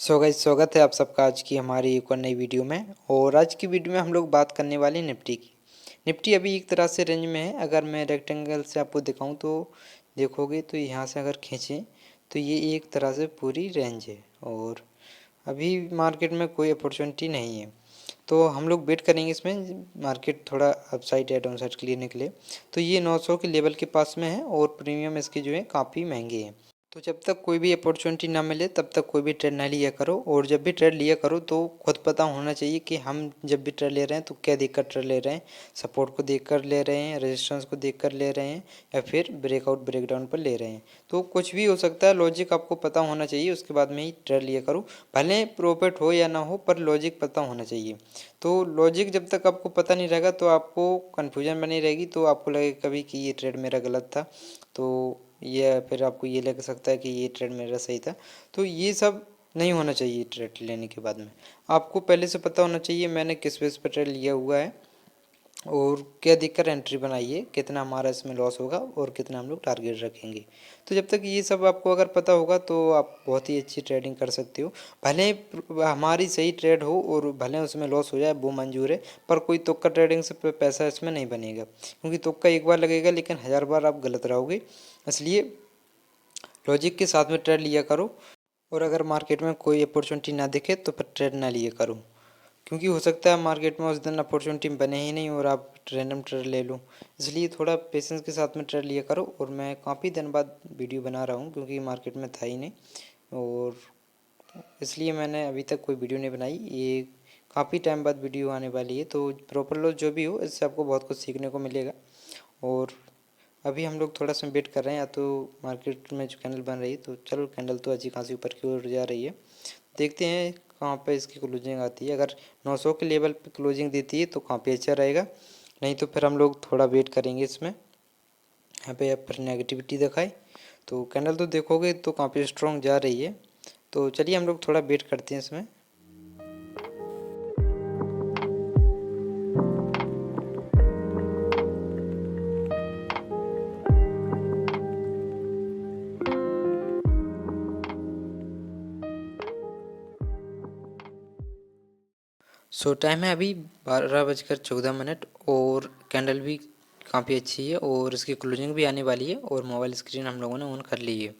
So guys, स्वागत है आप सबका आज की हमारी एक और नई वीडियो में। और आज की वीडियो में हम लोग बात करने वाले हैं निफ्टी की। निफ्टी अभी एक तरह से रेंज में है। अगर मैं रेक्टेंगल से आपको दिखाऊं तो देखोगे तो यहाँ से अगर खींचें तो ये एक तरह से पूरी रेंज है और अभी मार्केट में कोई अपॉर्चुनिटी नहीं है। तो हम लोग वेट करेंगे इसमें मार्केट थोड़ा अपसाइड या डाउन साइड के लिए निकले। तो ये 900 के लेवल के पास में है और प्रीमियम इसके जो है काफ़ी महंगे हैं। तो जब तक कोई भी अपॉर्चुनिटी ना मिले तब तक कोई भी ट्रेड ना लिया करो। और जब भी ट्रेड लिया करो तो खुद पता होना चाहिए कि हम जब भी ट्रेड ले रहे हैं तो क्या देखकर ट्रेड ले रहे हैं। सपोर्ट को देखकर ले रहे हैं, रेजिस्टेंस को देखकर ले रहे हैं, या फिर ब्रेकआउट ब्रेकडाउन पर ले रहे हैं। तो कुछ भी हो सकता है, लॉजिक आपको पता होना चाहिए, उसके बाद में ही ट्रेड लिया करो। भले प्रॉफिट हो या ना हो, पर लॉजिक पता होना चाहिए। तो लॉजिक जब तक आपको पता नहीं रहेगा तो आपको कन्फ्यूजन बनी रहेगी। तो आपको लगेगा कभी कि ये ट्रेड मेरा गलत था, तो ये फिर आपको ये लग सकता है कि ये ट्रेड मेरा सही था। तो ये सब नहीं होना चाहिए। ट्रेड लेने के बाद में आपको पहले से पता होना चाहिए मैंने किस बेस पर ट्रेड लिया हुआ है और क्या देखकर एंट्री बनाई है, कितना हमारा इसमें लॉस होगा और कितना हम लोग टारगेट रखेंगे। तो जब तक ये सब आपको अगर पता होगा तो आप बहुत ही अच्छी ट्रेडिंग कर सकते हो। भले हमारी सही ट्रेड हो और भले उसमें लॉस हो जाए, वो मंजूर है, पर कोई तुक्का ट्रेडिंग से पैसा इसमें नहीं बनेगा, क्योंकि तुक्का एक बार लगेगा लेकिन 1000 बार आप गलत रहोगे। इसलिए लॉजिक के साथ में ट्रेड लिया करो। और अगर मार्केट में कोई अपॉर्चुनिटी ना दिखे तो फिर ट्रेड ना लिया करो, क्योंकि हो सकता है मार्केट में उस दिन अपॉर्चुनिटी बने ही नहीं और आप रैंडम ट्रेड ले लो। इसलिए थोड़ा पेशेंस के साथ में ट्रेड लिया करो। और मैं काफ़ी दिन बाद वीडियो बना रहा हूँ क्योंकि मार्केट में था ही नहीं, और इसलिए मैंने अभी तक कोई वीडियो नहीं बनाई। ये काफ़ी टाइम बाद वीडियो आने वाली है। तो प्रॉपर लॉस जो भी हो, इससे आपको बहुत कुछ सीखने को मिलेगा। और अभी हम लोग थोड़ा सा वेट कर रहे हैं, या तो मार्केट में जो कैंडल बन रही है, तो चलो कैंडल तो अच्छी खासी ऊपर की ओर जा रही है। देखते हैं कहाँ पे इसकी क्लोजिंग आती है। अगर 900 के लेवल पे क्लोजिंग देती है तो काफ़ी अच्छा रहेगा, नहीं तो फिर हम लोग थोड़ा वेट करेंगे इसमें। यहाँ पे फिर नेगेटिविटी दिखाए तो कैंडल तो देखोगे तो काफ़ी स्ट्रॉन्ग जा रही है। तो चलिए हम लोग थोड़ा वेट करते हैं इसमें। सो टाइम है अभी 12:14 और कैंडल भी काफ़ी अच्छी है और इसकी क्लोजिंग भी आने वाली है और मोबाइल स्क्रीन हम लोगों ने ऑन कर ली है।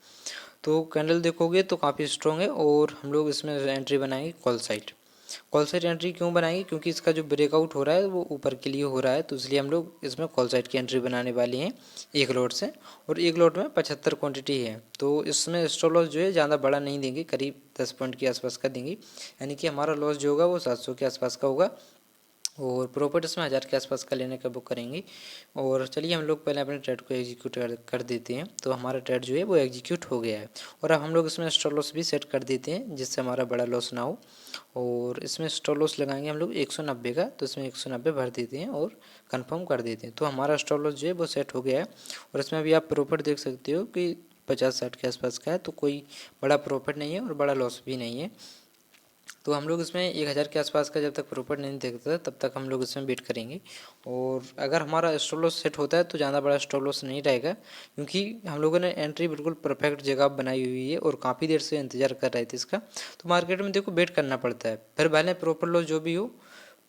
तो कैंडल देखोगे तो काफ़ी स्ट्रॉन्ग है और हम लोग इसमें एंट्री बनाएंगे call side. Call side entry क्यों बनाएंगे, क्योंकि इसका जो ब्रेकआउट हो रहा है वो ऊपर के लिए हो रहा है, तो इसलिए हम लोग इसमें कॉल साइड की एंट्री बनाने वाली हैं एक लॉट से। और एक लॉट में 75 क्वांटिटी है, तो इसमें स्टॉप लॉस जो है ज़्यादा बड़ा नहीं देंगे, करीब 10 पॉइंट के आसपास का देंगे। यानी कि हमारा लॉस जो होगा वो 700 के आसपास का होगा और प्रॉफिट इसमें 1000 के आसपास का लेने का बुक करेंगे। और चलिए हम लोग पहले अपने ट्रेड को एग्जीक्यूट कर देते हैं। तो हमारा ट्रेड जो है वो एग्जीक्यूट हो गया है और अब हम लोग इसमें स्टॉप लॉस भी सेट कर देते हैं जिससे हमारा बड़ा लॉस ना हो। और इसमें स्टॉप लॉस लगाएंगे हम लोग 190 का, तो इसमें 190 भर देते हैं और कंफर्म कर देते हैं। तो हमारा स्टॉप लॉस जो है वो सेट हो गया है। और इसमें अभी आप प्रॉफिट देख सकते हो कि 50-60 के आसपास का है, तो कोई बड़ा प्रॉफिट नहीं है और बड़ा लॉस भी नहीं है। तो हम लोग इसमें 1000 के आसपास का जब तक प्रॉफिट नहीं देखते तब तक हम लोग इसमें वेट करेंगे। और अगर हमारा स्टॉप लॉस सेट होता है तो ज़्यादा बड़ा स्टॉप लॉस नहीं रहेगा, क्योंकि हम लोगों ने एंट्री बिल्कुल परफेक्ट जगह बनाई हुई है और काफ़ी देर से इंतज़ार कर रहे थे इसका। तो मार्केट में देखो वेट करना पड़ता है, फिर भले प्रॉफिट लॉस जो भी हो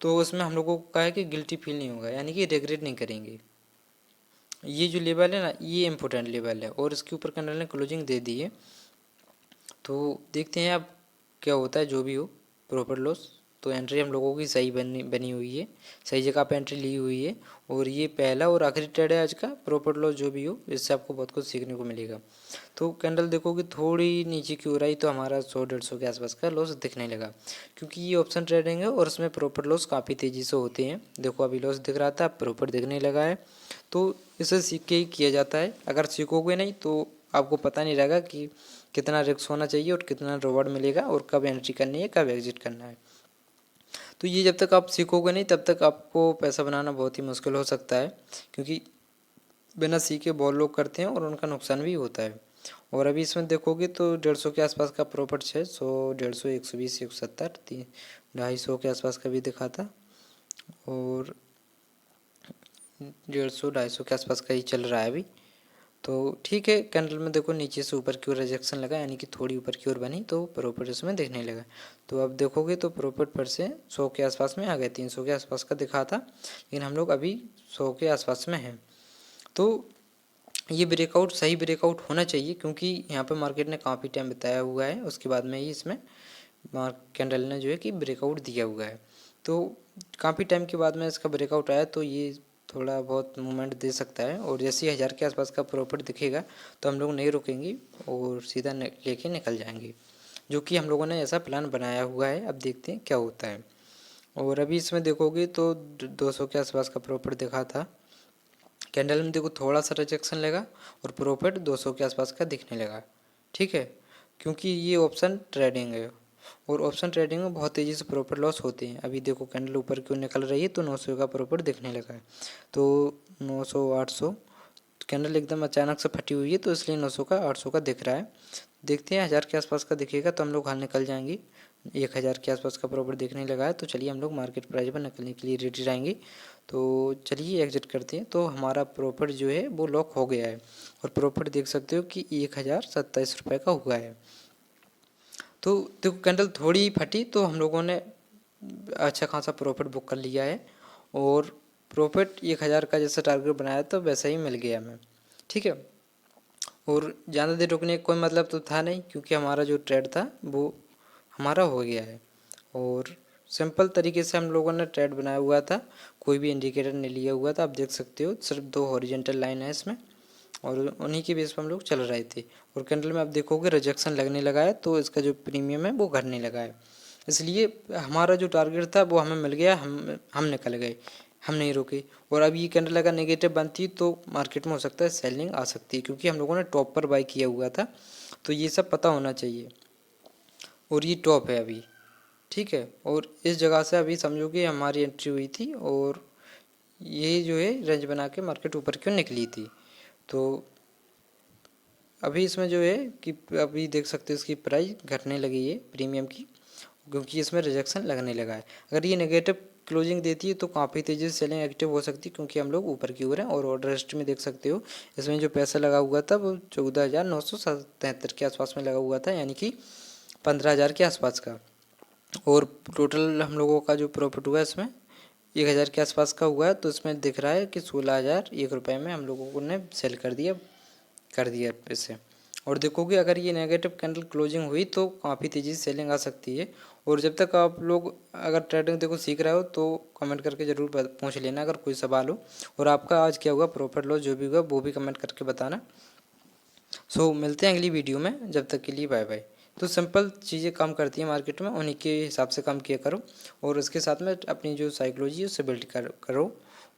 तो उसमें हम लोगों को कहा है कि गिल्टी फील नहीं होगा, यानी कि रिग्रेट नहीं करेंगे। ये जो लेवल है ना, ये इंपॉर्टेंट लेवल है और इसके ऊपर कैंडल ने क्लोजिंग दे दी है। तो देखते हैं अब क्या होता है, जो भी हो प्रॉफिट लॉस। तो एंट्री हम लोगों की सही बनी बनी हुई है, सही जगह पे एंट्री ली हुई है। और ये पहला और आखिरी ट्रेड है आज का। प्रॉफिट लॉस जो भी हो, इससे आपको बहुत कुछ सीखने को मिलेगा। तो कैंडल देखोगे थोड़ी नीचे की ओर आई तो हमारा 100-150 के आसपास का लॉस दिखने लगा, क्योंकि ये ऑप्शन ट्रेडिंग है और उसमें प्रॉफिट लॉस काफ़ी तेज़ी से होते हैं। देखो अभी लॉस दिख रहा था, प्रॉफिट दिखने लगा है। तो इसे सीख के ही किया जाता है। अगर सीखोगे नहीं तो आपको पता नहीं रहेगा कि कितना रिस्क होना चाहिए और कितना रिवॉर्ड मिलेगा और कब एंट्री करनी है, कब एग्जिट करना है। तो ये जब तक आप सीखोगे नहीं तब तक आपको पैसा बनाना बहुत ही मुश्किल हो सकता है, क्योंकि बिना सीखे बहुत लोग करते हैं और उनका नुकसान भी होता है। और अभी इसमें देखोगे तो 150 के आसपास का प्रॉफिट है। 100, 150, 120, 170, 250 के आसपास का भी दिखा था और 150, 250 के आसपास का ही चल रहा है अभी। तो ठीक है, कैंडल में देखो नीचे से ऊपर की ओर रिजेक्शन लगा, यानी कि थोड़ी ऊपर की ओर बनी, तो प्रॉफिट इसमें दिखने लगा। तो अब देखोगे तो प्रॉफिट पर से 100 के आसपास में आ गए, 300 के आसपास का दिखा था, लेकिन हम लोग अभी 100 के आसपास में हैं। तो ये ब्रेकआउट सही ब्रेकआउट होना चाहिए, क्योंकि यहाँ पर मार्केट ने काफ़ी टाइम बताया हुआ है, उसके बाद में ही इसमें कैंडल ने जो है कि ब्रेकआउट दिया हुआ है। तो काफ़ी टाइम के बाद में इसका ब्रेकआउट आया, तो ये थोड़ा बहुत मूवमेंट दे सकता है, और जैसे ही 1000 के आसपास का प्रॉफिट दिखेगा तो हम लोग नहीं रुकेंगे और सीधा लेके निकल जाएंगे, जो कि हम लोगों ने ऐसा प्लान बनाया हुआ है। अब देखते हैं क्या होता है। और अभी इसमें देखोगे तो 200 के आसपास का प्रॉफिट दिखा था, कैंडल में देखो थोड़ा सा रिजेक्शन लगा और प्रॉफिट 200 के आसपास का दिखने लगा। ठीक है, क्योंकि ये ऑप्शन ट्रेडिंग है, और ऑप्शन ट्रेडिंग में बहुत तेज़ी से प्रॉफिट लॉस होते हैं। अभी देखो कैंडल ऊपर क्यों निकल रही है, तो 900 का प्रॉफिट दिखने लगा है। तो 900 800 कैंडल एकदम अचानक से फटी हुई है, तो इसलिए 900 का 800 का दिख रहा है। देखते हैं 1000 के आसपास का दिखेगा तो हम लोग हाल निकल जाएंगे। 1000 के आसपास का प्रॉफिट देखने लगा है, तो चलिए हम लोग मार्केट प्राइस पर निकलने के लिए रेडी रहेंगे। तो चलिए एग्जिट करते हैं। तो हमारा प्रॉफिट जो है वो लॉक हो गया है, और प्रॉफिट देख सकते हो कि 1027 रुपये का हुआ है। तो देखो कैंडल थोड़ी फटी, तो हम लोगों ने अच्छा खासा प्रॉफिट बुक कर लिया है, और प्रॉफिट 1000 का जैसा टारगेट बनाया था वैसा ही मिल गया हमें। ठीक है, और ज़्यादा देर रुकने का कोई मतलब तो था नहीं, क्योंकि हमारा जो ट्रेड था वो हमारा हो गया है। और सिंपल तरीके से हम लोगों ने ट्रेड बनाया हुआ था, कोई भी इंडिकेटर नहीं लिया हुआ था। आप देख सकते हो सिर्फ 2 हॉरिजॉन्टल लाइन है इसमें, और उन्हीं के बेस पर हम लोग चल रहे थे। और कैंडल में आप देखोगे रिजेक्शन लगने लगा है, तो इसका जो प्रीमियम है वो घटने लगा है। इसलिए हमारा जो टारगेट था वो हमें मिल गया, हम निकल गए, हम नहीं रुके। और अब ये कैंडल अगर नेगेटिव बनती तो मार्केट में हो सकता है सेलिंग आ सकती है, क्योंकि हम लोगों ने टॉप पर बाई किया हुआ था, तो ये सब पता होना चाहिए। और ये टॉप है अभी, ठीक है, और इस जगह से अभी समझो कि हमारी एंट्री हुई थी, और ये जो है रेंज बना के मार्केट ऊपर क्यों निकली थी। तो अभी इसमें जो है कि अभी देख सकते हो इसकी प्राइस घटने लगी है प्रीमियम की, क्योंकि इसमें रिजेक्शन लगने लगा है। अगर ये नेगेटिव क्लोजिंग देती है तो काफ़ी तेज़ी से सेलिंग एक्टिव हो सकती है, क्योंकि हम लोग ऊपर की ओर हैं। और ऑर्डर हिस्ट्री में देख सकते हो इसमें जो पैसा लगा हुआ था वो 14,977 के आसपास में लगा हुआ था, यानी कि 15,000 के आसपास का। और टोटल हम लोगों का जो प्रॉफिट हुआ है इसमें 1000 के आसपास का हुआ है। तो इसमें दिख रहा है कि 16,001 रुपये में हम लोगों ने सेल कर दिया पैसे। और देखोगे अगर ये नेगेटिव कैंडल क्लोजिंग हुई तो काफ़ी तेज़ी से सेलिंग आ सकती है। और जब तक आप लोग अगर ट्रेडिंग देखो सीख रहे हो तो कमेंट करके ज़रूर पूछ लेना अगर कोई सवाल हो। और आपका आज क्या हुआ प्रॉफिट लॉस जो भी हुआ वो भी कमेंट करके बताना। सो मिलते हैं अगली वीडियो में, जब तक के लिए बाय बाय। तो सिंपल चीज़ें काम करती हैं मार्केट में, उन्हीं के हिसाब से काम किया करो, और उसके साथ में अपनी जो साइकोलॉजी है उससे बिल्ड करो।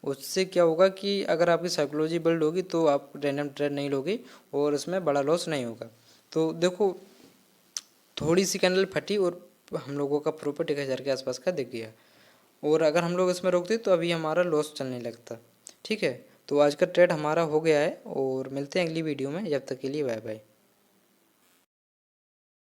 उससे क्या होगा कि अगर आपकी साइकोलॉजी बिल्ड होगी तो आप रैंडम ट्रेड नहीं लोगे, और उसमें बड़ा लॉस नहीं होगा। तो देखो थोड़ी सी कैंडल फटी और हम लोगों का प्रॉफिट 1000 के आसपास का दिख गया, और अगर हम लोग इसमें रोकते तो अभी हमारा लॉस चलने लगता। ठीक है, तो आज का ट्रेड हमारा हो गया है, और मिलते हैं अगली वीडियो में, जब तक के लिए बाय बाय।